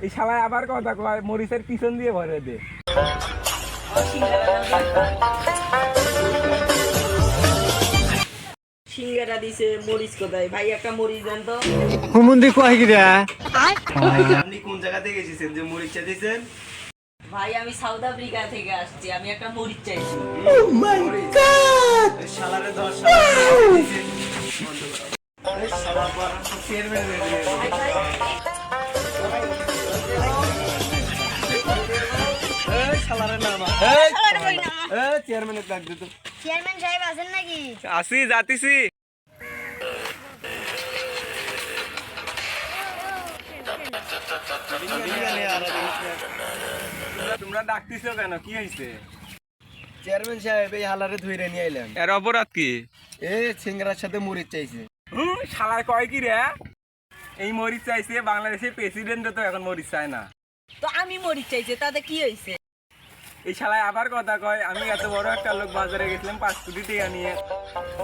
এই শালায় আবার কথা কয় মরিচের পিছন দিয়ে ভরে দে। সিঙ্গারা দিছে, মরিচ কোথায় ভাই? একটা মরিচ দেন তো। হুমুন্দি কয় কি রে? আপনি কোন জায়গা থেকে এসেছেন যে মরিচা দিয়েছেন? ভাই আমি সাউথ আফ্রিকা থেকে আসছি, আমি একটা মরিচ চাইছি। শালারে ধর শালারে দিয়েছেন। আরে শালা বাড়া তো চেয়ারম্যান হয়ে গেছে। ভাই, ভাই, এই শালারে নামা। এই চেয়ারম্যানের ডাক দে তো। চেয়ারম্যান সাহেব আছেন নাকি? আসি যাতিছি। তোমরা ডাকতিছো কেন? কি হয়েছে? চেয়ারম্যান সাহেব এই হালারে ধইরে নিয়ে আইলেন। এর অপরাধ কি? এ সিংরার সাথে মরিচ চাইছে। শালায় কয় কি রে? এই মরিচ চাইছে, বাংলাদেশের প্রেসিডেন্ট তো এখন মরিচ চায় না। তো আমি মরিচ চাইছি, তাতে কি হয়েছে? এই শালায় আবার কথা কয় আমি এত বড় একটা লোক, বাজারে গেছিলাম 5 কোটি টাকা নিয়ে,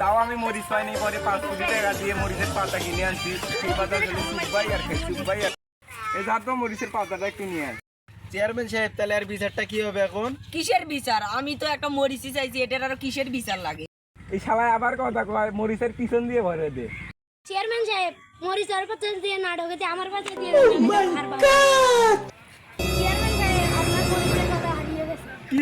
তাও আমি মরিচ পাইনি। পরে 5 কোটি টাকা দিয়ে মরিচের পাতা কিনে আনছি। সেই পাতা হলো সুব্বাই আর খাই, সুব্বাই আর এই যার তো মরিচের পাতাটা একটু নিয়ে আন। চেয়ারম্যান সাহেব তাহলে আর বিচারটা কি হবে এখন? কিসের বিচার? আমি তো একটা মরিচই চাইছি, এটার আরো কিসের বিচার লাগে? এই শালায় আবার কথা কয় মরিচের পিছন দিয়ে ভরে দে। চেয়ারম্যান সাহেব মরিচ আর পাশে দিয়ে না ঢোকে আমার পাশে দিয়ে দেন, আমি তো হারবো। চেয়ারম্যান সাহেব আপনার মরিচের কথা হারিয়ে গেছে। কি?